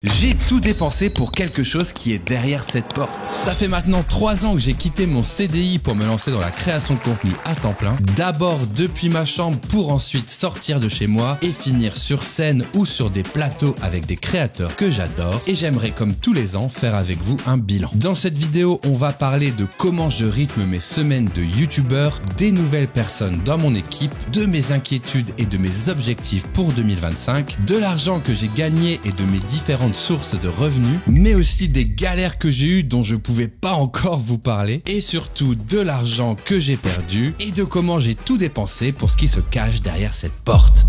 J'ai tout dépensé pour quelque chose qui est derrière cette porte. Ça fait maintenant 3 ans que j'ai quitté mon CDI pour me lancer dans la création de contenu à temps plein. D'abord depuis ma chambre pour ensuite sortir de chez moi et finir sur scène ou sur des plateaux avec des créateurs que j'adore. Et j'aimerais comme tous les ans faire avec vous un bilan. Dans cette vidéo, on va parler de comment je rythme mes semaines de youtubeur, des nouvelles personnes dans mon équipe, de mes inquiétudes et de mes objectifs pour 2025, de l'argent que j'ai gagné et de mes différentes sources de revenus, mais aussi des galères que j'ai eues dont je pouvais pas encore vous parler, et surtout de l'argent que j'ai perdu et de comment j'ai tout dépensé pour ce qui se cache derrière cette porte.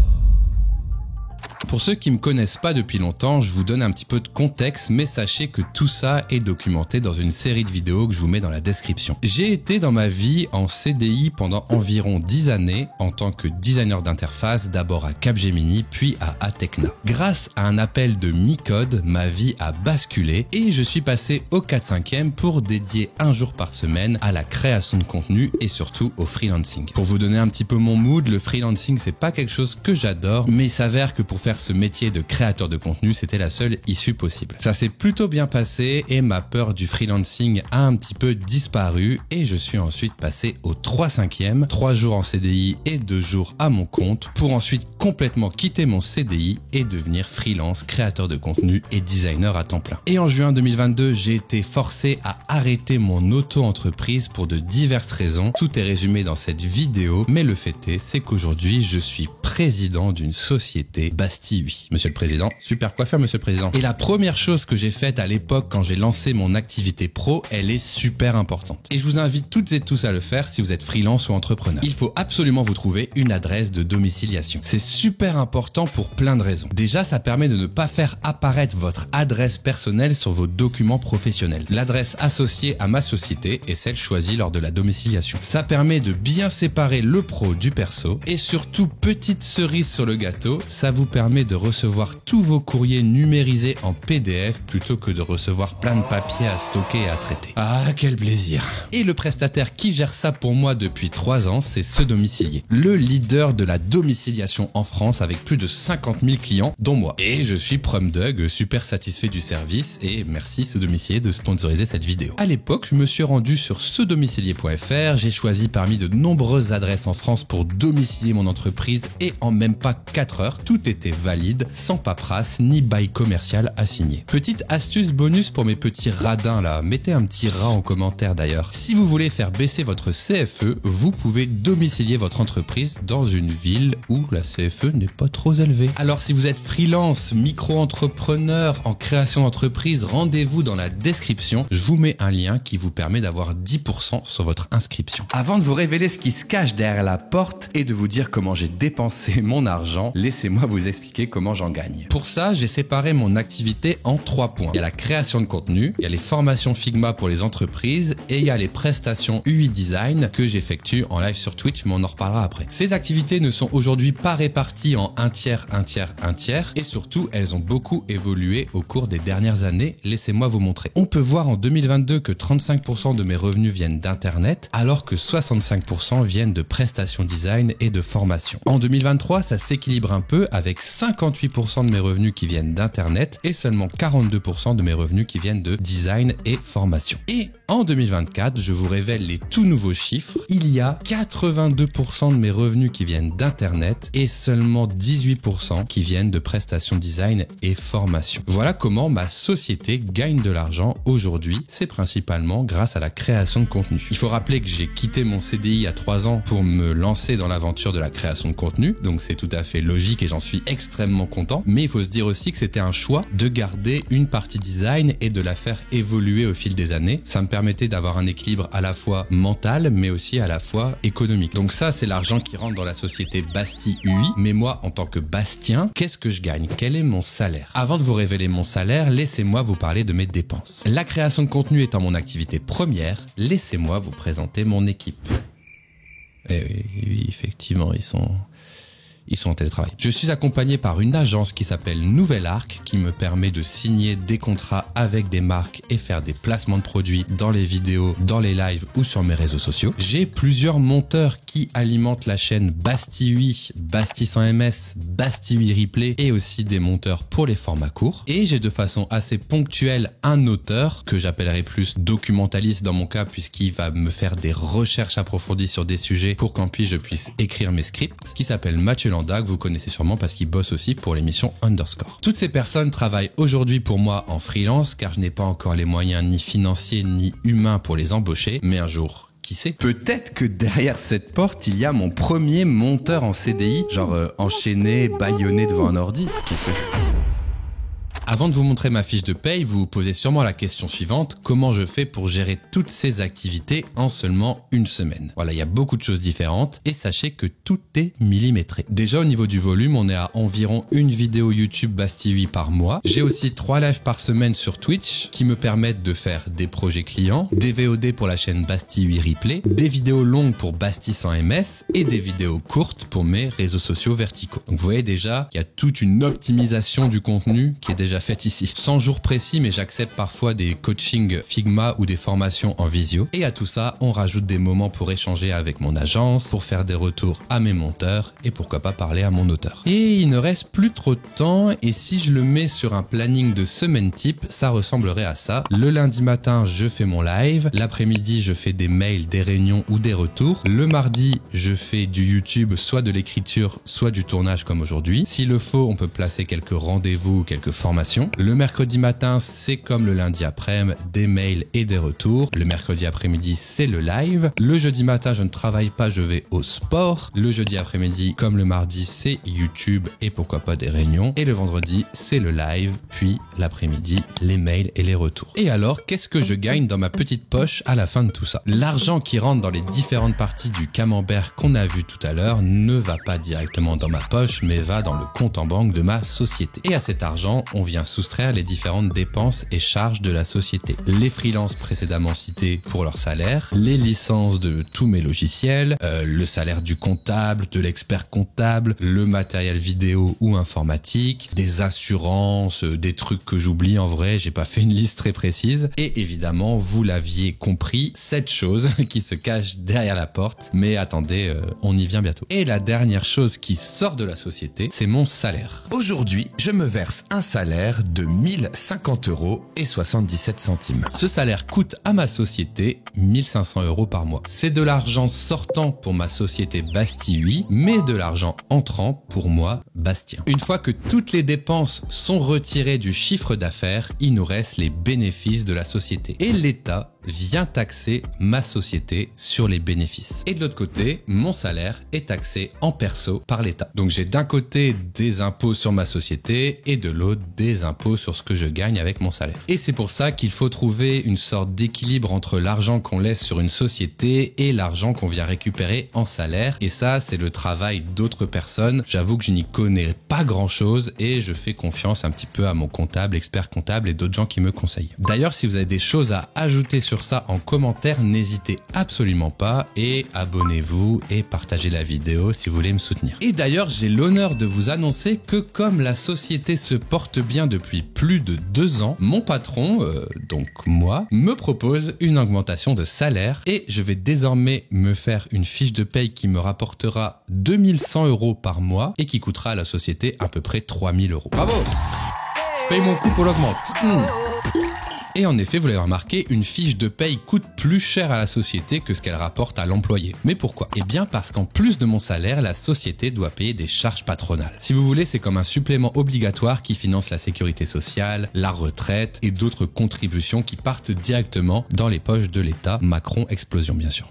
Pour ceux qui me connaissent pas depuis longtemps, je vous donne un petit peu de contexte, mais sachez que tout ça est documenté dans une série de vidéos que je vous mets dans la description. J'ai été dans ma vie en CDI pendant environ 10 années en tant que designer d'interface, d'abord à Capgemini, puis à Atecna. Grâce à un appel de Mi-Code, ma vie a basculé et je suis passé au 4/5e pour dédier un jour par semaine à la création de contenu et surtout au freelancing. Pour vous donner un petit peu mon mood, le freelancing c'est pas quelque chose que j'adore, mais il s'avère que pour faire ce métier de créateur de contenu, c'était la seule issue possible. Ça s'est plutôt bien passé et ma peur du freelancing a un petit peu disparu et je suis ensuite passé au 3/5e, 3 jours en CDI et 2 jours à mon compte pour ensuite complètement quitter mon CDI et devenir freelance, créateur de contenu et designer à temps plein. Et en juin 2022, j'ai été forcé à arrêter mon auto-entreprise pour de diverses raisons. Tout est résumé dans cette vidéo, mais le fait est, c'est qu'aujourd'hui, je suis président d'une société Bastille 8. Monsieur le Président, super coiffeur, Monsieur le Président. Et la première chose que j'ai faite à l'époque quand j'ai lancé mon activité pro, elle est super importante. Et je vous invite toutes et tous à le faire si vous êtes freelance ou entrepreneur. Il faut absolument vous trouver une adresse de domiciliation. C'est super important pour plein de raisons. Déjà, ça permet de ne pas faire apparaître votre adresse personnelle sur vos documents professionnels. L'adresse associée à ma société est celle choisie lors de la domiciliation. Ça permet de bien séparer le pro du perso et surtout, petite cerise sur le gâteau, ça vous permet de recevoir tous vos courriers numérisés en PDF plutôt que de recevoir plein de papiers à stocker et à traiter. Ah, quel plaisir! Et le prestataire qui gère ça pour moi depuis 3 ans, c'est Ce Domicilier, le leader de la domiciliation en France avec plus de 50 000 clients, dont moi. Et je suis Prumdug, super satisfait du service et merci Ce Domicilier de sponsoriser cette vidéo. À l'époque, je me suis rendu sur cedomicilier.fr, j'ai choisi parmi de nombreuses adresses en France pour domicilier mon entreprise et en même pas 4 heures, tout était valide, sans paperasse ni bail commercial à signer. Petite astuce bonus pour mes petits radins là, mettez un petit rat en commentaire d'ailleurs. Si vous voulez faire baisser votre CFE, vous pouvez domicilier votre entreprise dans une ville où la CFE n'est pas trop élevée. Alors si vous êtes freelance, micro-entrepreneur en création d'entreprise, rendez-vous dans la description, je vous mets un lien qui vous permet d'avoir 10% sur votre inscription. Avant de vous révéler ce qui se cache derrière la porte et de vous dire comment j'ai dépensé mon argent, laissez-moi vous expliquer comment j'en gagne. Pour ça, j'ai séparé mon activité en 3 points. Il y a la création de contenu, il y a les formations Figma pour les entreprises et il y a les prestations UI Design que j'effectue en live sur Twitch, mais on en reparlera après. Ces activités ne sont aujourd'hui pas réparties en un tiers et surtout, elles ont beaucoup évolué au cours des dernières années. Laissez-moi vous montrer. On peut voir en 2022 que 35% de mes revenus viennent d'internet alors que 65% viennent de prestations design et de formation. En 2023, ça s'équilibre un peu avec 58% de mes revenus qui viennent d'internet et seulement 42% de mes revenus qui viennent de design et formation. Et en 2024, je vous révèle les tout nouveaux chiffres. Il y a 82% de mes revenus qui viennent d'internet et seulement 18% qui viennent de prestations design et formation. Voilà comment ma société gagne de l'argent aujourd'hui. C'est principalement grâce à la création de contenu. Il faut rappeler que j'ai quitté mon CDI il y a 3 ans pour me lancer dans l'aventure de la création de contenu. Donc c'est tout à fait logique et j'en suis extrêmement content. Mais il faut se dire aussi que c'était un choix de garder une partie design et de la faire évoluer au fil des années. Ça me permettait d'avoir un équilibre à la fois mental mais aussi à la fois économique. Donc ça, c'est l'argent qui rentre dans la société Bastille UI. Mais moi, en tant que Bastien, qu'est-ce que je gagne? Quel est mon salaire? Avant de vous révéler mon salaire, laissez-moi vous parler de mes dépenses. La création de contenu étant mon activité première, laissez-moi vous présenter mon équipe. Et oui, effectivement, ils sont en télétravail. Je suis accompagné par une agence qui s'appelle Nouvel Arc, qui me permet de signer des contrats avec des marques et faire des placements de produits dans les vidéos, dans les lives ou sur mes réseaux sociaux. J'ai plusieurs monteurs qui alimentent la chaîne Basti 8, Basti 100 ms, Basti 8 Replay et aussi des monteurs pour les formats courts. Et j'ai de façon assez ponctuelle un auteur que j'appellerai plus documentaliste dans mon cas, puisqu'il va me faire des recherches approfondies sur des sujets pour qu'en plus je puisse écrire mes scripts, qui s'appelle Mathieu Landa, que vous connaissez sûrement parce qu'il bosse aussi pour l'émission Underscore. Toutes ces personnes travaillent aujourd'hui pour moi en freelance, car je n'ai pas encore les moyens ni financiers ni humains pour les embaucher, mais un jour, qui sait? Peut-être que derrière cette porte, il y a mon premier monteur en CDI, genre enchaîné, bâillonné devant un ordi, qui sait? Avant de vous montrer ma fiche de paye, vous vous posez sûrement la question suivante: comment je fais pour gérer toutes ces activités en seulement une semaine? Voilà, il y a beaucoup de choses différentes et sachez que tout est millimétré. Déjà au niveau du volume, on est à environ une vidéo YouTube Basti 8 par mois. J'ai aussi 3 lives par semaine sur Twitch qui me permettent de faire des projets clients, des VOD pour la chaîne Basti 8 Replay, des vidéos longues pour Basti 100 ms et des vidéos courtes pour mes réseaux sociaux verticaux. Donc vous voyez déjà, il y a toute une optimisation du contenu qui est déjà faite ici. 100 jours précis, mais j'accepte parfois des coachings Figma ou des formations en visio. Et à tout ça, on rajoute des moments pour échanger avec mon agence, pour faire des retours à mes monteurs et pourquoi pas parler à mon auteur. Et il ne reste plus trop de temps, et si je le mets sur un planning de semaine type, ça ressemblerait à ça. Le lundi matin, je fais mon live. L'après-midi, je fais des mails, des réunions ou des retours. Le mardi, je fais du YouTube, soit de l'écriture, soit du tournage comme aujourd'hui. S'il le faut, on peut placer quelques rendez-vous ou quelques formations. Le mercredi matin, c'est comme le lundi après-midi, des mails et des retours. Le mercredi après-midi, c'est le live. Le jeudi matin, je ne travaille pas, je vais au sport. Le jeudi après-midi, comme le mardi, c'est YouTube et pourquoi pas des réunions. Et le vendredi, c'est le live, puis l'après-midi, les mails et les retours. Et alors, qu'est-ce que je gagne dans ma petite poche à la fin de tout ça? L'argent qui rentre dans les différentes parties du camembert qu'on a vu tout à l'heure ne va pas directement dans ma poche, mais va dans le compte en banque de ma société. Et à cet argent, on vient soustraire les différentes dépenses et charges de la société. Les freelances précédemment cités pour leur salaire, les licences de tous mes logiciels, le salaire du comptable, de l'expert comptable, le matériel vidéo ou informatique, des assurances, des trucs que j'oublie en vrai, j'ai pas fait une liste très précise. Et évidemment, vous l'aviez compris, cette chose qui se cache derrière la porte. Mais attendez, on y vient bientôt. Et la dernière chose qui sort de la société, c'est mon salaire. Aujourd'hui, je me verse un salaire de 1050 € et 77 centimes. Ce salaire coûte à ma société 1500 € par mois. C'est de l'argent sortant pour ma société Basti 8, mais de l'argent entrant pour moi, Bastien. Une fois que toutes les dépenses sont retirées du chiffre d'affaires, il nous reste les bénéfices de la société. Et l'État vient taxer ma société sur les bénéfices. Et de l'autre côté, mon salaire est taxé en perso par l'État. Donc j'ai d'un côté des impôts sur ma société et de l'autre des impôts sur ce que je gagne avec mon salaire. Et c'est pour ça qu'il faut trouver une sorte d'équilibre entre l'argent qu'on laisse sur une société et l'argent qu'on vient récupérer en salaire. Et ça, c'est le travail d'autres personnes. J'avoue que je n'y connais pas grand chose et je fais confiance un petit peu à mon comptable, expert comptable et d'autres gens qui me conseillent. D'ailleurs, si vous avez des choses à ajouter sur ça en commentaire, n'hésitez absolument pas et abonnez-vous et partagez la vidéo si vous voulez me soutenir. Et d'ailleurs, j'ai l'honneur de vous annoncer que comme la société se porte bien depuis plus de 2 ans, mon patron, donc moi, me propose une augmentation de salaire et je vais désormais me faire une fiche de paye qui me rapportera 2100 € par mois et qui coûtera à la société à peu près 3000 €. Bravo! Je paye mon coup pour l'augmente. Et en effet, vous l'avez remarqué, une fiche de paye coûte plus cher à la société que ce qu'elle rapporte à l'employé. Mais pourquoi? Eh bien parce qu'en plus de mon salaire, la société doit payer des charges patronales. Si vous voulez, c'est comme un supplément obligatoire qui finance la sécurité sociale, la retraite et d'autres contributions qui partent directement dans les poches de l'État. Macron explosion bien sûr.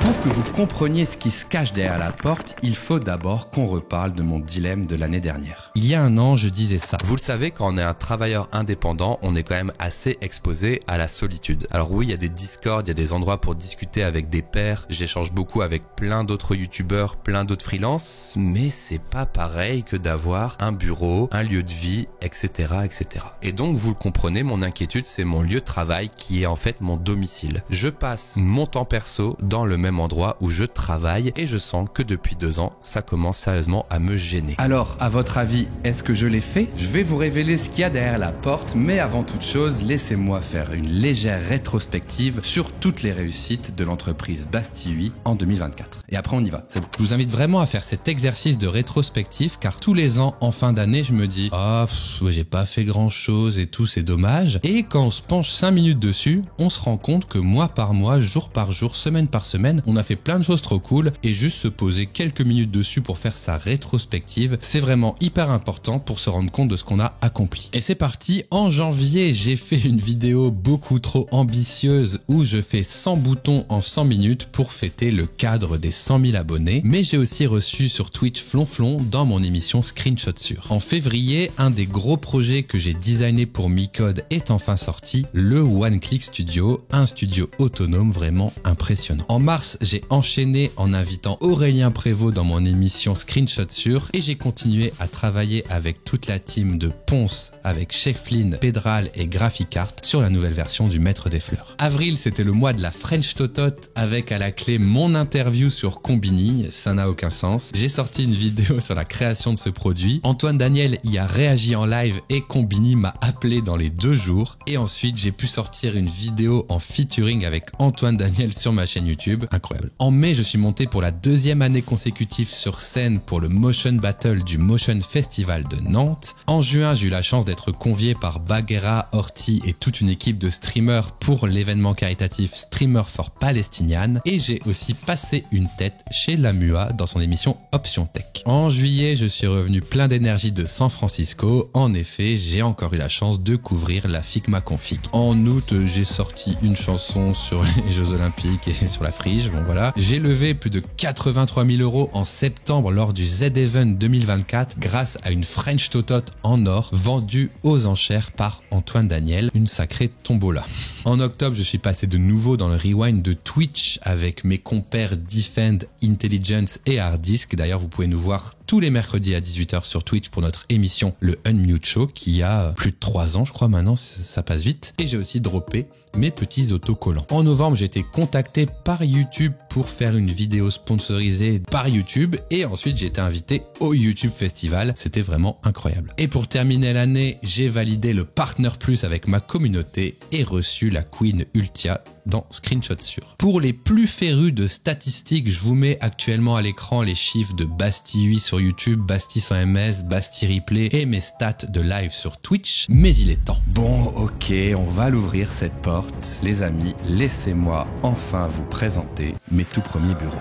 Pour que vous compreniez ce qui se cache derrière la porte, il faut d'abord qu'on reparle de mon dilemme de l'année dernière. Il y a 1 an, je disais ça. Vous le savez, quand on est un travailleur indépendant, on est quand même assez exposé à la solitude. Alors oui, il y a des Discord, il y a des endroits pour discuter avec des pairs. J'échange beaucoup avec plein d'autres youtubeurs, plein d'autres freelances, mais c'est pas pareil que d'avoir un bureau, un lieu de vie, etc., etc. Et donc, vous le comprenez, mon inquiétude, c'est mon lieu de travail qui est en fait mon domicile. Je passe mon temps perso dans le même même endroit où je travaille et je sens que depuis 2 ans, ça commence sérieusement à me gêner. Alors, à votre avis, est-ce que je l'ai fait? Je vais vous révéler ce qu'il y a derrière la porte, mais avant toute chose, laissez-moi faire une légère rétrospective sur toutes les réussites de l'entreprise Bastille en 2024. Et après, on y va. Je vous invite vraiment à faire cet exercice de rétrospective, car tous les ans, en fin d'année, je me dis « Ah, j'ai pas fait grand-chose et tout, c'est dommage ». Et quand on se penche 5 minutes dessus, on se rend compte que mois par mois, jour par jour, semaine par semaine, on a fait plein de choses trop cool et juste se poser quelques minutes dessus pour faire sa rétrospective, c'est vraiment hyper important pour se rendre compte de ce qu'on a accompli. Et c'est parti, en janvier, j'ai fait une vidéo beaucoup trop ambitieuse où je fais 100 boutons en 100 minutes pour fêter le cadre des 100 000 abonnés, mais j'ai aussi reçu sur Twitch Flonflon dans mon émission Screenshot Sur. En février, un des gros projets que j'ai designé pour Micode est enfin sorti, le One Click Studio, un studio autonome vraiment impressionnant. En mars, j'ai enchaîné en invitant Aurélien Prévost dans mon émission Screenshot Sur et j'ai continué à travailler avec toute la team de Ponce, avec Cheflin, Pedral et Graphicart sur la nouvelle version du Maître des Fleurs. Avril, c'était le mois de la French Totote avec à la clé mon interview sur Combini, ça n'a aucun sens. J'ai sorti une vidéo sur la création de ce produit. Antoine Daniel y a réagi en live et Combini m'a appelé dans les 2 jours. Et ensuite, j'ai pu sortir une vidéo en featuring avec Antoine Daniel sur ma chaîne YouTube. Incroyable. En mai, je suis monté pour la 2e année consécutive sur scène pour le Motion Battle du Motion Festival de Nantes. En juin, j'ai eu la chance d'être convié par Baguera, Horty et toute une équipe de streamers pour l'événement caritatif Streamer for Palestinian. Et j'ai aussi passé une tête chez la MUA dans son émission Option Tech. En juillet, je suis revenu plein d'énergie de San Francisco. En effet, j'ai encore eu la chance de couvrir la Figma Config. En août, j'ai sorti une chanson sur les Jeux Olympiques et sur la Frige. Bon voilà. J'ai levé plus de 83 000 € en septembre lors du Z-Event 2024 grâce à une French Totote en or vendue aux enchères par Antoine Daniel. Une sacrée tombola. En octobre, je suis passé de nouveau dans le rewind de Twitch avec mes compères Defend, Intelligence et Harddisk. D'ailleurs, vous pouvez nous voir tous les mercredis à 18h sur Twitch pour notre émission Le Unmute Show qui a plus de 3 ans je crois maintenant, ça passe vite. Et j'ai aussi droppé mes petits autocollants. En novembre, j'ai été contacté par YouTube pour faire une vidéo sponsorisée par YouTube et ensuite j'ai été invité au YouTube Festival. C'était vraiment incroyable. Et pour terminer l'année, j'ai validé le Partner Plus avec ma communauté et reçu la Queen Ultia dans Screenshot Sur. Pour les plus férus de statistiques, je vous mets actuellement à l'écran les chiffres de Bastille 8 sur YouTube, Bastille 100 ms, Bastille Replay et mes stats de live sur Twitch, mais il est temps. Bon, ok, on va l'ouvrir cette porte. Les amis, laissez-moi enfin vous présenter mes tout premiers bureaux.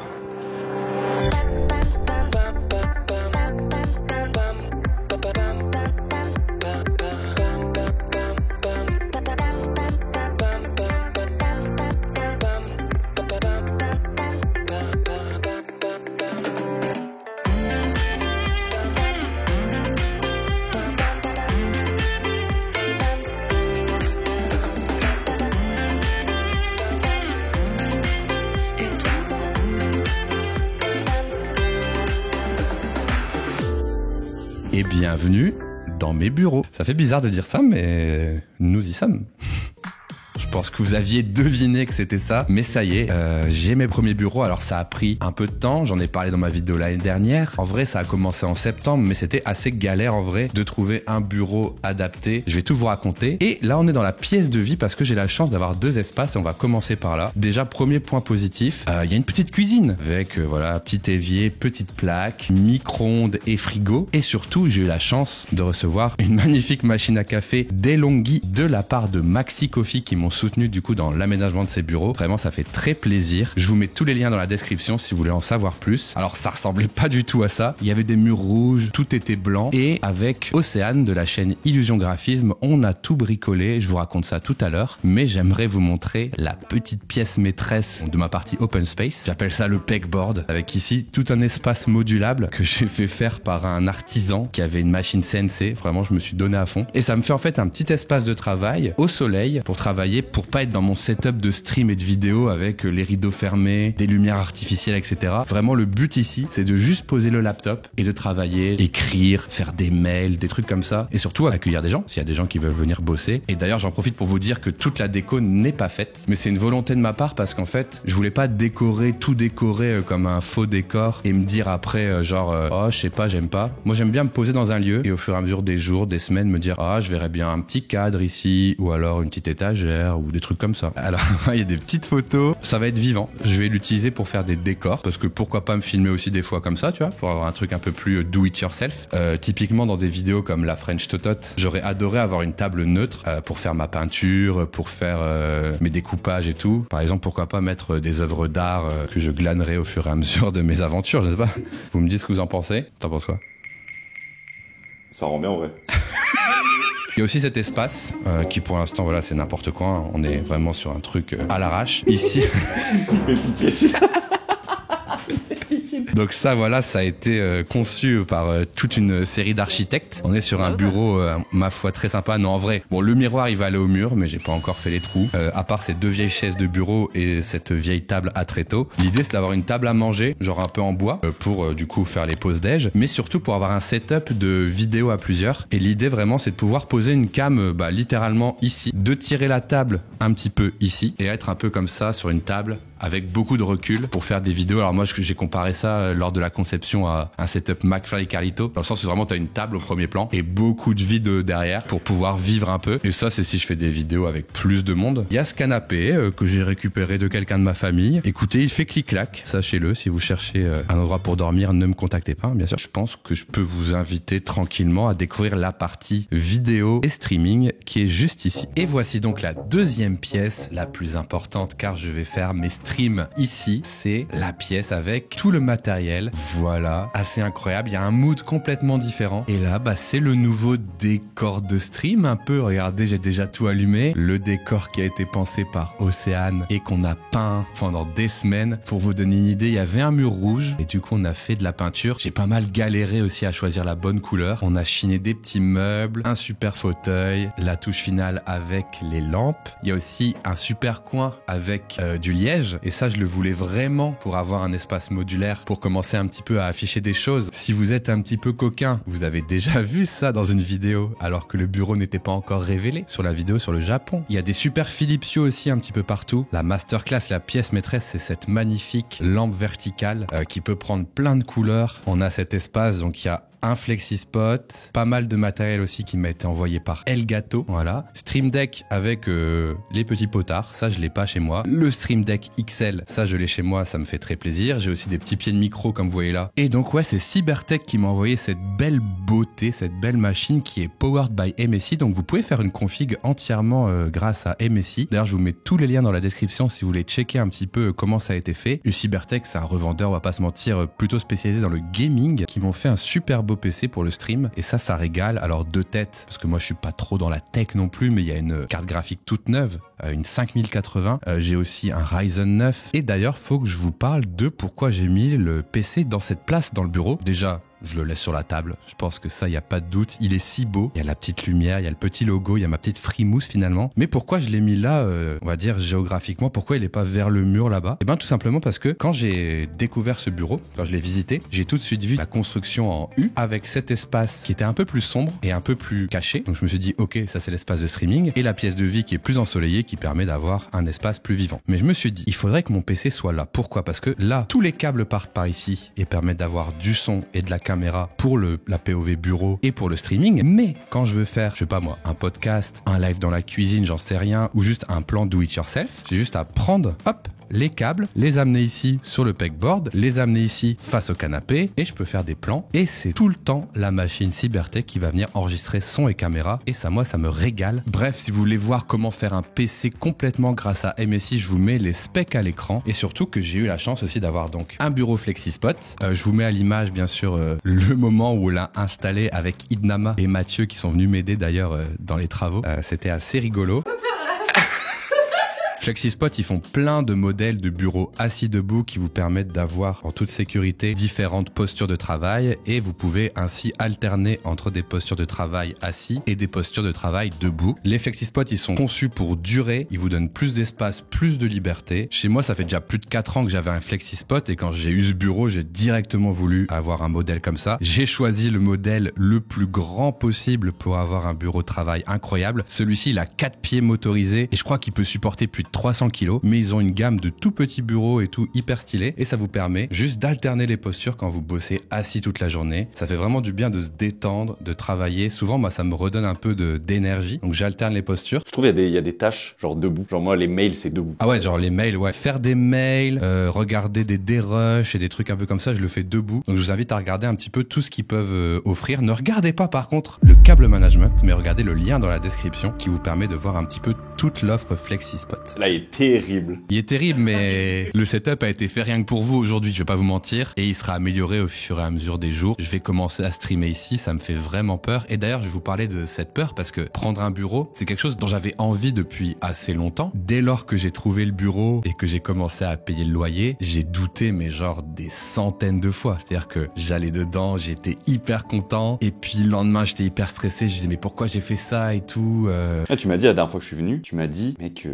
Et bienvenue dans mes bureaux. Ça fait bizarre de dire ça, mais nous y sommes. Je pense que vous aviez deviné que c'était ça, mais ça y est, j'ai mes premiers bureaux. Alors ça a pris un peu de temps, j'en ai parlé dans ma vidéo l'année dernière. En vrai, ça a commencé en septembre, mais c'était assez galère en vrai de trouver un bureau adapté. Je vais tout vous raconter. Et là, on est dans la pièce de vie parce que j'ai la chance d'avoir 2 espaces et on va commencer par là. Déjà, premier point positif, il y a une petite cuisine avec voilà, petit évier, petite plaque, micro-ondes et frigo. Et surtout, j'ai eu la chance de recevoir une magnifique machine à café DeLonghi de la part de Maxi Coffee qui m'ont soutenu du coup dans l'aménagement de ces bureaux. Vraiment, ça fait très plaisir. Je vous mets tous les liens dans la description si vous voulez en savoir plus. Alors, ça ressemblait pas du tout à ça. Il y avait des murs rouges, tout était blanc. Et avec Océane de la chaîne Illusion Graphisme, on a tout bricolé. Je vous raconte ça tout à l'heure. Mais j'aimerais vous montrer la petite pièce maîtresse de ma partie Open Space. J'appelle ça le pegboard. Avec ici tout un espace modulable que j'ai fait faire par un artisan qui avait une machine CNC. Vraiment, je me suis donné à fond. Et ça me fait en fait un petit espace de travail au soleil pour travailler pour pas être dans mon setup de stream et de vidéo avec les rideaux fermés, des lumières artificielles, etc. Vraiment, le but ici, c'est de juste poser le laptop et de travailler, écrire, faire des mails, des trucs comme ça. Et surtout, accueillir des gens, s'il y a des gens qui veulent venir bosser. Et d'ailleurs, j'en profite pour vous dire que toute la déco n'est pas faite. Mais c'est une volonté de ma part parce qu'en fait, je voulais pas tout décorer comme un faux décor et me dire après, oh, je sais pas, j'aime pas. Moi, j'aime bien me poser dans un lieu et au fur et à mesure des jours, des semaines, me dire, ah, je verrais bien un petit cadre ici ou alors une petite étagère ou des trucs comme ça. Alors, il y a des petites photos. Ça va être vivant. Je vais l'utiliser pour faire des décors parce que pourquoi pas me filmer aussi des fois comme ça, tu vois, pour avoir un truc un peu plus do it yourself. Typiquement dans des vidéos comme la French Totote, j'aurais adoré avoir une table neutre pour faire ma peinture, pour faire mes découpages et tout. Par exemple, pourquoi pas mettre des œuvres d'art que je glanerai au fur et à mesure de mes aventures, je sais pas. Vous me dites ce que vous en pensez. T'en penses quoi? Ça rend bien en vrai. Il y a aussi cet espace qui pour l'instant voilà c'est n'importe quoi, hein. On est vraiment sur un truc à l'arrache. Ici. Fais pitié. Donc ça voilà, ça a été conçu par toute une série d'architectes. On est sur un bureau ma foi très sympa. Non en vrai, bon le miroir il va aller au mur mais j'ai pas encore fait les trous. À part ces deux vieilles chaises de bureau et cette vieille table à tréteaux. L'idée c'est d'avoir une table à manger, genre un peu en bois pour du coup faire les pauses déj, mais surtout pour avoir un setup de vidéo à plusieurs. Et l'idée vraiment c'est de pouvoir poser une cam littéralement ici, de tirer la table un petit peu ici et être un peu comme ça sur une table avec beaucoup de recul pour faire des vidéos. Alors moi j'ai comparé ça lors de la conception à un setup McFly et Carlito, dans le sens où vraiment t'as une table au premier plan et beaucoup de vide derrière pour pouvoir vivre un peu. Et ça c'est si je fais des vidéos avec plus de monde. Il y a ce canapé que j'ai récupéré de quelqu'un de ma famille. Écoutez, il fait clic-clac, sachez-le, si vous cherchez un endroit pour dormir, ne me contactez pas, bien sûr. Je pense que je peux vous inviter tranquillement à découvrir la partie vidéo et streaming qui est juste ici. Et voici donc la deuxième pièce, la plus importante car je vais faire mes streams ici. C'est la pièce avec tout le matériel. Voilà, assez incroyable. Il y a un mood complètement différent. Et là, c'est le nouveau décor de stream un peu. Regardez, j'ai déjà tout allumé. Le décor qui a été pensé par Océane et qu'on a peint pendant des semaines. Pour vous donner une idée, il y avait un mur rouge et du coup, on a fait de la peinture. J'ai pas mal galéré aussi à choisir la bonne couleur. On a chiné des petits meubles, un super fauteuil, la touche finale avec les lampes. Il y a aussi un super coin avec du liège. Et ça, je le voulais vraiment pour avoir un espace modulaire, pour commencer un petit peu à afficher des choses. Si vous êtes un petit peu coquin, vous avez déjà vu ça dans une vidéo, alors que le bureau n'était pas encore révélé sur la vidéo sur le Japon. Il y a des super Philips Hue aussi un petit peu partout. La masterclass, la pièce maîtresse, c'est cette magnifique lampe verticale qui peut prendre plein de couleurs. On a cet espace, donc il y a un FlexiSpot, pas mal de matériel aussi qui m'a été envoyé par Elgato, voilà. Stream Deck avec les petits potards, ça je l'ai pas chez moi. Le Stream Deck XL, ça je l'ai chez moi, ça me fait très plaisir. J'ai aussi des petits pieds de micro comme vous voyez là. Et donc ouais, c'est Cybertech qui m'a envoyé cette belle beauté, cette belle machine qui est powered by MSI. Donc vous pouvez faire une config entièrement grâce à MSI. D'ailleurs je vous mets tous les liens dans la description si vous voulez checker un petit peu comment ça a été fait. Et Cybertech c'est un revendeur, on va pas se mentir, plutôt spécialisé dans le gaming, qui m'ont fait un super beau PC pour le stream et ça régale. Alors de tête, parce que moi je suis pas trop dans la tech non plus, mais il y a une carte graphique toute neuve, une 5080, j'ai aussi un Ryzen 9 et d'ailleurs faut que je vous parle de pourquoi j'ai mis le PC dans cette place dans le bureau. Déjà je le laisse sur la table, je pense que ça, il n'y a pas de doute. Il est si beau, il y a la petite lumière, il y a le petit logo, il y a ma petite frimousse finalement. Mais pourquoi je l'ai mis là, on va dire géographiquement, pourquoi il n'est pas vers le mur là-bas? Eh bien tout simplement parce que quand j'ai découvert ce bureau, quand je l'ai visité, j'ai tout de suite vu la construction en U avec cet espace qui était un peu plus sombre et un peu plus caché. Donc je me suis dit, ok, ça c'est l'espace de streaming, et la pièce de vie qui est plus ensoleillée qui permet d'avoir un espace plus vivant. Mais je me suis dit, il faudrait que mon PC soit là. Pourquoi? Parce que là, tous les câbles partent par ici et permettent d'avoir du son et de la caméra pour la POV bureau et pour le streaming. Mais quand je veux faire, je sais pas moi, un podcast, un live dans la cuisine, j'en sais rien, ou juste un plan do it yourself, j'ai juste à prendre, hop, les câbles, les amener ici sur le pegboard, les amener ici face au canapé et je peux faire des plans. Et c'est tout le temps la machine Cybertech qui va venir enregistrer son et caméra. Et ça, moi, ça me régale. Bref, si vous voulez voir comment faire un PC complètement grâce à MSI, je vous mets les specs à l'écran. Et surtout que j'ai eu la chance aussi d'avoir donc un bureau FlexiSpot. Je vous mets à l'image, bien sûr, le moment où on l'a installé avec Idnama et Mathieu qui sont venus m'aider d'ailleurs dans les travaux. C'était assez rigolo. FlexiSpot, ils font plein de modèles de bureaux assis debout qui vous permettent d'avoir en toute sécurité différentes postures de travail et vous pouvez ainsi alterner entre des postures de travail assis et des postures de travail debout. Les FlexiSpot, ils sont conçus pour durer, ils vous donnent plus d'espace, plus de liberté. Chez moi, ça fait déjà plus de 4 ans que j'avais un FlexiSpot et quand j'ai eu ce bureau, j'ai directement voulu avoir un modèle comme ça. J'ai choisi le modèle le plus grand possible pour avoir un bureau de travail incroyable. Celui-ci, il a 4 pieds motorisés et je crois qu'il peut supporter plus de 300 kilos, mais ils ont une gamme de tout petits bureaux et tout hyper stylé et ça vous permet juste d'alterner les postures quand vous bossez assis toute la journée. Ça fait vraiment du bien de se détendre, de travailler. Souvent, moi, ça me redonne un peu d'énergie, donc j'alterne les postures. Je trouve il y a des tâches, genre debout. Genre moi, les mails, c'est debout. Ah ouais, genre les mails, ouais. Faire des mails, regarder des dérushs et des trucs un peu comme ça, je le fais debout. Donc je vous invite à regarder un petit peu tout ce qu'ils peuvent offrir. Ne regardez pas par contre le câble management, mais regardez le lien dans la description qui vous permet de voir un petit peu toute l'offre FlexiSpot. Là, il est terrible. Il est terrible, mais le setup a été fait rien que pour vous aujourd'hui, je vais pas vous mentir, et il sera amélioré au fur et à mesure des jours. Je vais commencer à streamer ici, ça me fait vraiment peur. Et d'ailleurs, je vais vous parler de cette peur parce que prendre un bureau, c'est quelque chose dont j'avais envie depuis assez longtemps. Dès lors que j'ai trouvé le bureau et que j'ai commencé à payer le loyer, j'ai douté, mais genre des centaines de fois. C'est-à-dire que j'allais dedans, j'étais hyper content, et puis le lendemain, j'étais hyper stressé. Je disais, mais pourquoi j'ai fait ça et tout Ah, tu m'as dit la dernière fois que je suis venu, tu m'as dit, mec,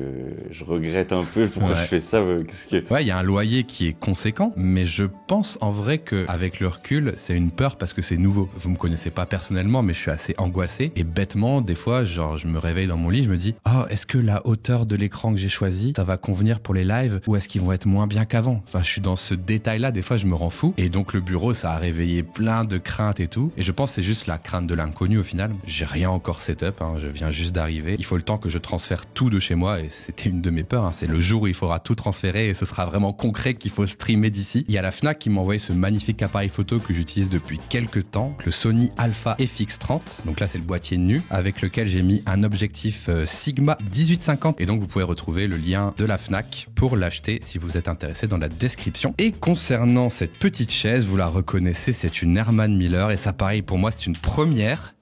je regrette un peu pourquoi je fais ça. Qu'est-ce que... Ouais, il y a un loyer qui est conséquent, mais je pense en vrai que avec le recul, c'est une peur parce que c'est nouveau. Vous me connaissez pas personnellement, mais je suis assez angoissé et bêtement, des fois, genre, je me réveille dans mon lit, je me dis, oh, est-ce que la hauteur de l'écran que j'ai choisi, ça va convenir pour les lives ou est-ce qu'ils vont être moins bien qu'avant? Enfin, je suis dans ce détail-là, des fois, je me rends fou. Et donc, le bureau, ça a réveillé plein de craintes et tout. Et je pense que c'est juste la crainte de l'inconnu au final. J'ai rien encore setup, hein, je viens juste d'arriver. Il faut le temps que je transfère tout de chez moi et c'était une de mes peurs. Hein. C'est le jour où il faudra tout transférer et ce sera vraiment concret qu'il faut streamer d'ici. Il y a la Fnac qui m'a envoyé ce magnifique appareil photo que j'utilise depuis quelques temps, le Sony Alpha FX30. Donc là, c'est le boîtier nu avec lequel j'ai mis un objectif Sigma 1850. Et donc, vous pouvez retrouver le lien de la Fnac pour l'acheter si vous êtes intéressé dans la description. Et concernant cette petite chaise, vous la reconnaissez, c'est une Herman Miller et ça, pareil, pour moi, c'est une première.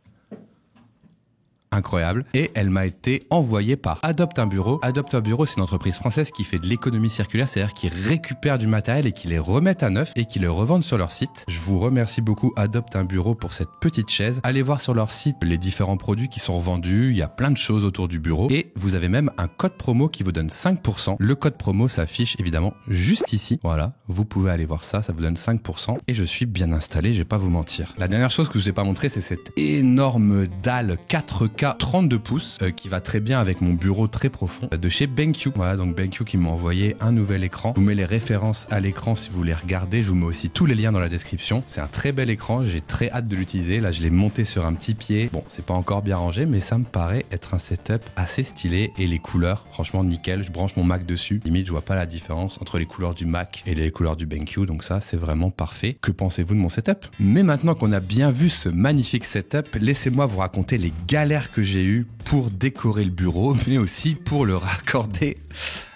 Incroyable. Et elle m'a été envoyée par Adopte un Bureau. Adopte un Bureau, c'est une entreprise française qui fait de l'économie circulaire, c'est-à-dire qu'ils récupèrent du matériel et qui les remettent à neuf et qui le revendent sur leur site. Je vous remercie beaucoup Adopte un Bureau pour cette petite chaise. Allez voir sur leur site les différents produits qui sont revendus. Il y a plein de choses autour du bureau et vous avez même un code promo qui vous donne 5%. Le code promo s'affiche évidemment juste ici. Voilà, vous pouvez aller voir ça, ça vous donne 5% et je suis bien installé, je vais pas vous mentir. La dernière chose que je vous ai pas montré, c'est cette énorme dalle 4K 32 pouces qui va très bien avec mon bureau très profond de chez BenQ. Voilà, donc BenQ qui m'a envoyé un nouvel écran. Je vous mets les références à l'écran si vous voulez regarder. Je vous mets aussi tous les liens dans la description. C'est un très bel écran, j'ai très hâte de l'utiliser. Là, je l'ai monté sur un petit pied. Bon, c'est pas encore bien rangé, mais ça me paraît être un setup assez stylé et les couleurs, franchement nickel. Je branche mon Mac dessus. Limite, je vois pas la différence entre les couleurs du Mac et les couleurs du BenQ, donc ça, c'est vraiment parfait. Que pensez-vous de mon setup? Mais maintenant qu'on a bien vu ce magnifique setup, laissez-moi vous raconter les galères que j'ai eues pour décorer le bureau, mais aussi pour le raccorder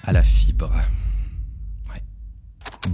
à la fibre.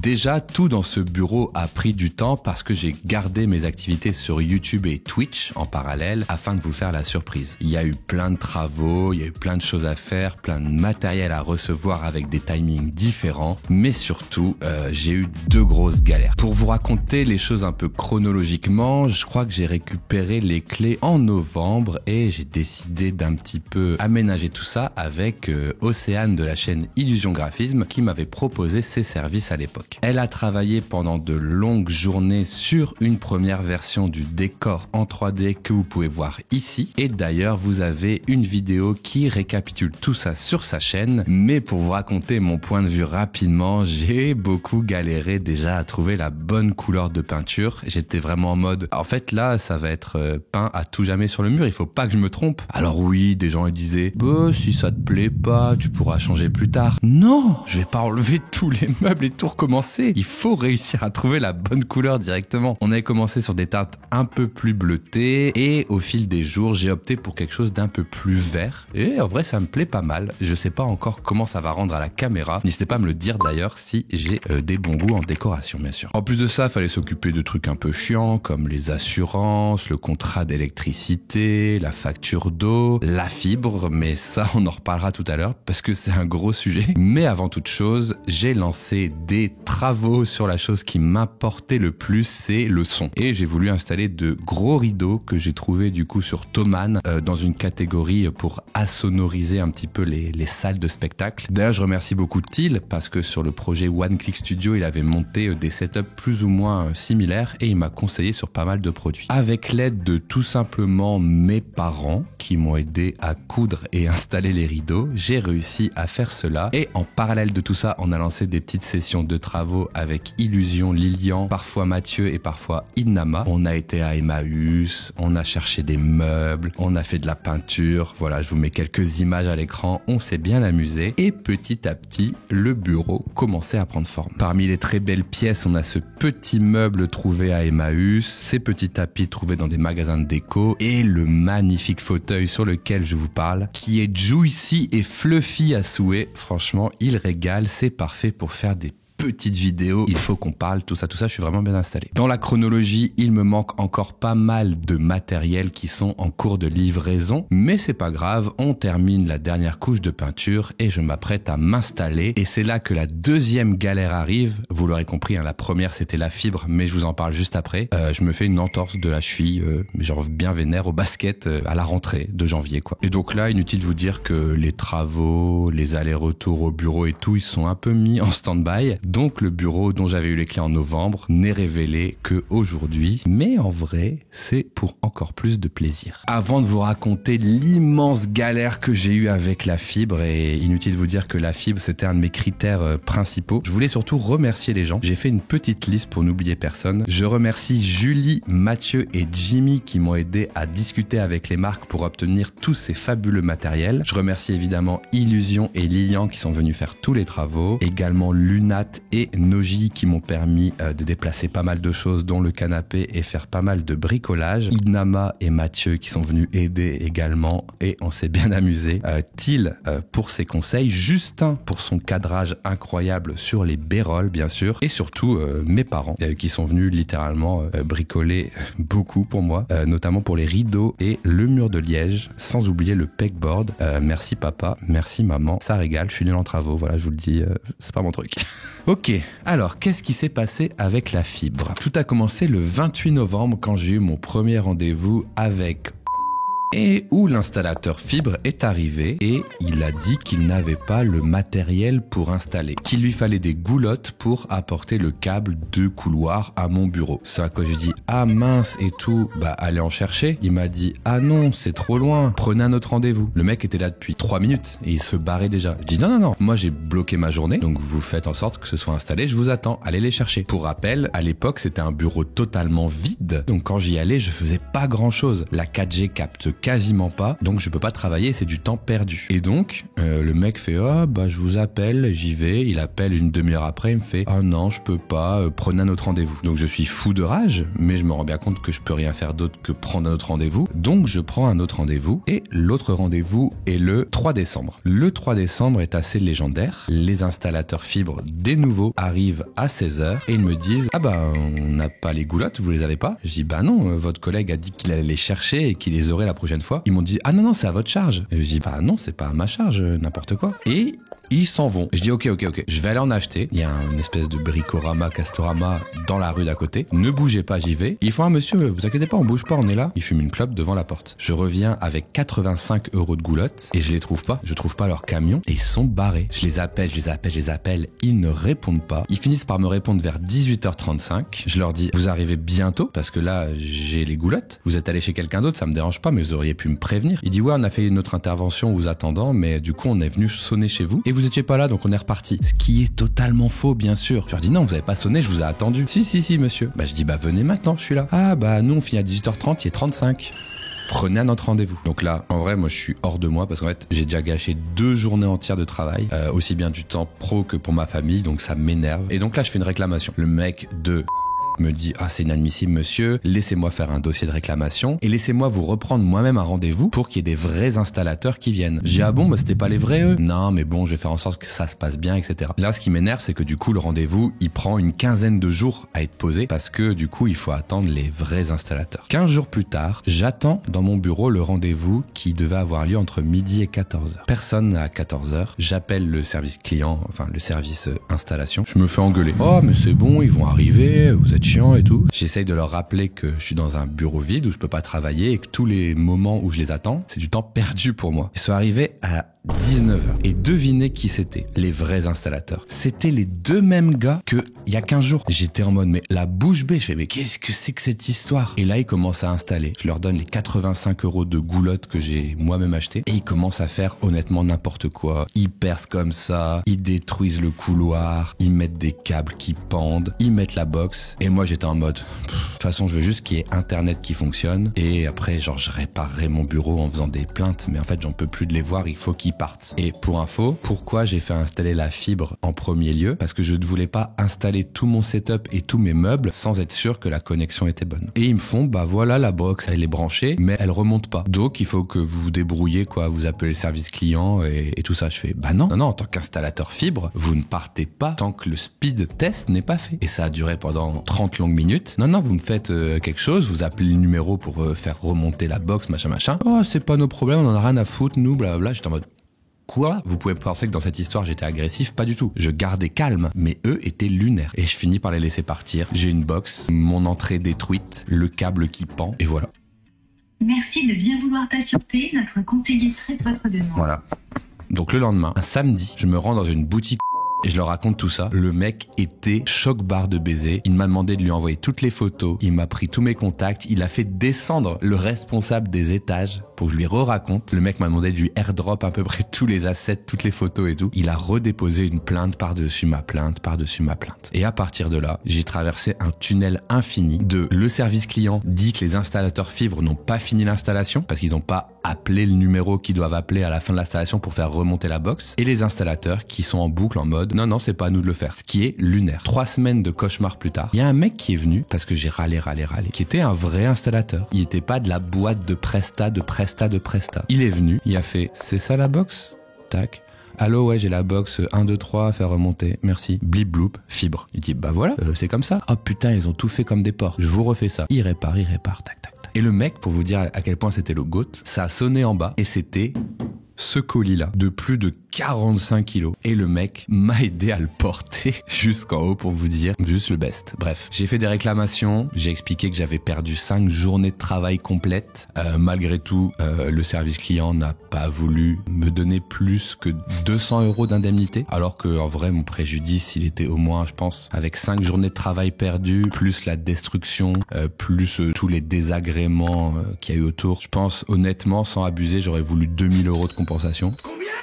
Déjà, tout dans ce bureau a pris du temps parce que j'ai gardé mes activités sur YouTube et Twitch en parallèle afin de vous faire la surprise. Il y a eu plein de travaux, il y a eu plein de choses à faire, plein de matériel à recevoir avec des timings différents, mais surtout, j'ai eu 2 grosses galères. Pour vous raconter les choses un peu chronologiquement, je crois que j'ai récupéré les clés en novembre et j'ai décidé d'un petit peu aménager tout ça avec Océane de la chaîne Illusion Graphisme qui m'avait proposé ses services à l'époque. Elle a travaillé pendant de longues journées sur une première version du décor en 3D que vous pouvez voir ici. Et d'ailleurs, vous avez une vidéo qui récapitule tout ça sur sa chaîne. Mais pour vous raconter mon point de vue rapidement, j'ai beaucoup galéré déjà à trouver la bonne couleur de peinture. J'étais vraiment en mode, en fait là, ça va être peint à tout jamais sur le mur, il faut pas que je me trompe. Alors oui, des gens ils disaient, bah si ça te plaît pas, tu pourras changer plus tard. Non, je vais pas enlever tous les meubles et tout recommencer commencer. Il faut réussir à trouver la bonne couleur directement. On avait commencé sur des teintes un peu plus bleutées et au fil des jours, j'ai opté pour quelque chose d'un peu plus vert. Et en vrai, ça me plaît pas mal. Je sais pas encore comment ça va rendre à la caméra. N'hésitez pas à me le dire d'ailleurs si j'ai des bons goûts en décoration, bien sûr. En plus de ça, fallait s'occuper de trucs un peu chiants comme les assurances, le contrat d'électricité, la facture d'eau, la fibre, mais ça, on en reparlera tout à l'heure parce que c'est un gros sujet. Mais avant toute chose, j'ai lancé des travaux sur la chose qui m'importait le plus, c'est le son. Et j'ai voulu installer de gros rideaux que j'ai trouvé du coup sur Thomann dans une catégorie pour assonoriser un petit peu les salles de spectacle. D'ailleurs, je remercie beaucoup Thiel parce que sur le projet One Click Studio, il avait monté des setups plus ou moins similaires et il m'a conseillé sur pas mal de produits. Avec l'aide de tout simplement mes parents qui m'ont aidé à coudre et installer les rideaux, j'ai réussi à faire cela. Et en parallèle de tout ça, on a lancé des petites sessions de travaux avec Illusion, Lilian, parfois Mathieu et parfois Innama. On a été à Emmaüs, on a cherché des meubles, on a fait de la peinture. Voilà, je vous mets quelques images à l'écran. On s'est bien amusé et petit à petit, le bureau commençait à prendre forme. Parmi les très belles pièces, on a ce petit meuble trouvé à Emmaüs, ces petits tapis trouvés dans des magasins de déco et le magnifique fauteuil sur lequel je vous parle qui est juicy et fluffy à souhait. Franchement, il régale, c'est parfait pour faire des petite vidéo, il faut qu'on parle, tout ça, je suis vraiment bien installé. Dans la chronologie, il me manque encore pas mal de matériel qui sont en cours de livraison, mais c'est pas grave, on termine la dernière couche de peinture et je m'apprête à m'installer et c'est là que la deuxième galère arrive. Vous l'aurez compris, hein, la première c'était la fibre, mais je vous en parle juste après. Je me fais une entorse de la cheville, genre bien vénère au basket à la rentrée de janvier, quoi. Et donc là, inutile de vous dire que les travaux, les allers-retours au bureau et tout, ils sont un peu mis en stand-by. Donc le bureau dont j'avais eu les clés en novembre n'est révélé que aujourd'hui, mais en vrai, c'est pour encore plus de plaisir. Avant de vous raconter l'immense galère que j'ai eue avec la fibre, et inutile de vous dire que la fibre c'était un de mes critères principaux, je voulais surtout remercier les gens. J'ai fait une petite liste pour n'oublier personne. Je remercie Julie, Mathieu et Jimmy qui m'ont aidé à discuter avec les marques pour obtenir tous ces fabuleux matériels. Je remercie évidemment Illusion et Lilian qui sont venus faire tous les travaux, également Lunat et Noji qui m'ont permis de déplacer pas mal de choses dont le canapé et faire pas mal de bricolage. Innama et Mathieu qui sont venus aider également et on s'est bien amusé. Thiel pour ses conseils, Justin pour son cadrage incroyable sur les bérolles bien sûr et surtout mes parents qui sont venus littéralement bricoler beaucoup pour moi, notamment pour les rideaux et le mur de liège, sans oublier le pegboard. Merci papa, merci maman, ça régale, je suis nul en travaux, voilà je vous le dis, c'est pas mon truc. Ok, alors qu'est-ce qui s'est passé avec la fibre ? Tout a commencé le 28 novembre quand j'ai eu mon premier rendez-vous avec et où l'installateur fibre est arrivé et il a dit qu'il n'avait pas le matériel pour installer, qu'il lui fallait des goulottes pour apporter le câble de couloir à mon bureau. C'est à quoi je dis ah mince et tout, bah allez en chercher. Il m'a dit ah non c'est trop loin, prenez un autre rendez-vous. Le mec était là depuis 3 minutes et il se barrait déjà. Je dis non, moi j'ai bloqué ma journée donc vous faites en sorte que ce soit installé, je vous attends, allez les chercher. Pour rappel, à l'époque c'était un bureau totalement vide donc quand j'y allais je faisais pas grand chose. La 4G capte quasiment pas, donc je peux pas travailler, c'est du temps perdu. Et donc le mec fait ah bah je vous appelle, j'y vais, il appelle une demi-heure après, il me fait ah non je peux pas, prenez un autre rendez-vous. Donc je suis fou de rage, mais je me rends bien compte que je peux rien faire d'autre que prendre un autre rendez-vous, donc je prends un autre rendez-vous et l'autre rendez-vous est le 3 décembre. Le 3 décembre est assez légendaire, les installateurs fibres des nouveaux arrivent à 16h et ils me disent ah bah on n'a pas les goulottes, vous les avez pas? Je dis bah non, votre collègue a dit qu'il allait les chercher et qu'il les aurait la prochaine fois. Ils m'ont dit ah non c'est à votre charge. Et je dis bah non c'est pas à ma charge, n'importe quoi. Et ils s'en vont. Je dis ok, je vais aller en acheter. Il y a une espèce de Bricorama, Castorama dans la rue d'à côté. Ne bougez pas, j'y vais. Ils font un monsieur, vous inquiétez pas, on bouge pas, on est là. Ils fument une clope devant la porte. Je reviens avec 85 € de goulottes et je les trouve pas. Je trouve pas leur camion et ils sont barrés. Je les appelle. Ils ne répondent pas. Ils finissent par me répondre vers 18h35. Je leur dis vous arrivez bientôt parce que là j'ai les goulottes. Vous êtes allé chez quelqu'un d'autre, ça me dérange pas, mais vous auriez pu me prévenir. Il dit ouais on a fait une autre intervention vous attendant, mais du coup on est venu sonner chez vous et vous étiez pas là donc on est reparti. Ce qui est totalement faux bien sûr. Je leur dis non vous avez pas sonné, je vous ai attendu. Si monsieur. Bah je dis bah venez maintenant, je suis là. Ah bah nous on finit à 18h30, il est 35. prenez un autre rendez-vous. Donc là, en vrai, moi je suis hors de moi parce qu'en fait, j'ai déjà gâché 2 journées entières de travail, aussi bien du temps pro que pour ma famille, donc ça m'énerve. Et donc là, je fais une réclamation. Le mec de me dit « Ah, c'est inadmissible, monsieur, laissez-moi faire un dossier de réclamation et laissez-moi vous reprendre moi-même un rendez-vous pour qu'il y ait des vrais installateurs qui viennent. » J'ai dit « Ah bon, bah c'était pas les vrais eux ?» Non, mais bon, je vais faire en sorte que ça se passe bien, etc. Là, ce qui m'énerve, c'est que du coup, le rendez-vous, il prend une quinzaine de jours à être posé parce que du coup, il faut attendre les vrais installateurs. 15 jours plus tard, j'attends dans mon bureau le rendez-vous qui devait avoir lieu entre midi et 14h. Personne à 14h. J'appelle le service client, enfin le service installation. Je me fais engueuler. « Oh, mais c'est bon, ils vont arriver, vous êtes chiant et tout. » J'essaye de leur rappeler que je suis dans un bureau vide où je peux pas travailler et que tous les moments où je les attends, c'est du temps perdu pour moi. Ils sont arrivés à 19h. Et devinez qui c'était, les vrais installateurs. C'était les 2 mêmes gars que il y a 15 jours. J'étais en mode, mais la bouche bée, je fais, mais qu'est-ce que c'est que cette histoire? Et là, ils commencent à installer. Je leur donne les 85 € de goulotte que j'ai moi-même acheté. Et ils commencent à faire honnêtement n'importe quoi. Ils percent comme ça, ils détruisent le couloir, ils mettent des câbles qui pendent, ils mettent la box. Et moi, j'étais en mode, de toute façon, je veux juste qu'il y ait Internet qui fonctionne. Et après, genre, je réparerai mon bureau en faisant des plaintes. Mais en fait, j'en peux plus de les voir, il faut qu'ils partent. Et pour info, pourquoi j'ai fait installer la fibre en premier lieu? Parce que je ne voulais pas installer tout mon setup et tous mes meubles sans être sûr que la connexion était bonne. Et ils me font, bah voilà, la box, elle est branchée, mais elle remonte pas. Donc, il faut que vous vous débrouillez, quoi, vous appelez le service client et tout ça. Je fais, bah non, en tant qu'installateur fibre, vous ne partez pas tant que le speed test n'est pas fait. Et ça a duré pendant 30 longues minutes. Non, vous me faites quelque chose, vous appelez le numéro pour faire remonter la box, machin. Oh, c'est pas nos problèmes, on en a rien à foutre, nous, blablabla. J'étais en mode, quoi? Vous pouvez penser que dans cette histoire j'étais agressif, pas du tout. Je gardais calme, mais eux étaient lunaires. Et je finis par les laisser partir. J'ai une box, mon entrée détruite, le câble qui pend, et voilà. Merci de bien vouloir patienter, notre conseiller traite votre demande. Voilà. Donc le lendemain, un samedi, je me rends dans une boutique et je leur raconte tout ça. Le mec était choc-barre de baiser. Il m'a demandé de lui envoyer toutes les photos. Il m'a pris tous mes contacts. Il a fait descendre le responsable des étages pour que je lui re-raconte. Le mec m'a demandé de lui airdrop à peu près tous les assets, toutes les photos et tout. Il a redéposé une plainte par-dessus ma plainte, par-dessus ma plainte. Et à partir de là, j'ai traversé un tunnel infini de le service client dit que les installateurs fibres n'ont pas fini l'installation parce qu'ils n'ont pas appelé le numéro qu'ils doivent appeler à la fin de l'installation pour faire remonter la box. Et les installateurs qui sont en boucle en mode non, c'est pas à nous de le faire. Ce qui est lunaire. 3 semaines de cauchemar plus tard, il y a un mec qui est venu, parce que j'ai râlé, qui était un vrai installateur. Il était pas de la boîte de Presta. Il est venu, il a fait, c'est ça la box? Tac. Allô, ouais, j'ai la box 1, 2, 3 à faire remonter. Merci. Blip bloup, fibre. Il dit, bah voilà, c'est comme ça. Oh putain, ils ont tout fait comme des porcs. Je vous refais ça. Il répare, tac. Et le mec, pour vous dire à quel point c'était le GOAT, ça a sonné en bas et c'était ce colis-là de plus de 45 kilos. Et le mec m'a aidé à le porter jusqu'en haut pour vous dire juste le best. Bref, j'ai fait des réclamations, j'ai expliqué que j'avais perdu 5 journées de travail complètes. Malgré tout, le service client n'a pas voulu me donner plus que 200 € d'indemnité, alors que en vrai mon préjudice il était au moins, je pense, avec 5 journées de travail perdues, plus la destruction, plus tous les désagréments qu'il y a eu autour. Je pense honnêtement, sans abuser, j'aurais voulu 2000 € de compensation.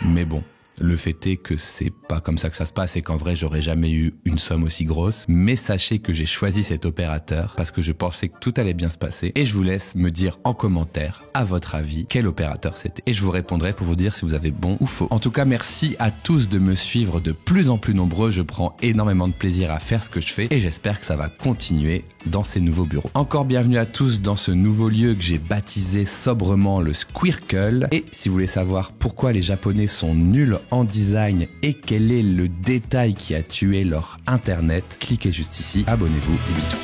Mais bon, le fait est que c'est pas comme ça que ça se passe et qu'en vrai j'aurais jamais eu une somme aussi grosse. Mais sachez que j'ai choisi cet opérateur parce que je pensais que tout allait bien se passer. Et je vous laisse me dire en commentaire, à votre avis, quel opérateur c'était. Et je vous répondrai pour vous dire si vous avez bon ou faux. En tout cas, merci à tous de me suivre de plus en plus nombreux. Je prends énormément de plaisir à faire ce que je fais et j'espère que ça va continuer dans ces nouveaux bureaux. Encore bienvenue à tous dans ce nouveau lieu que j'ai baptisé sobrement le Squircle. Et si vous voulez savoir pourquoi les Japonais sont nuls en design et quel est le détail qui a tué leur internet, cliquez juste ici, abonnez-vous et bisous.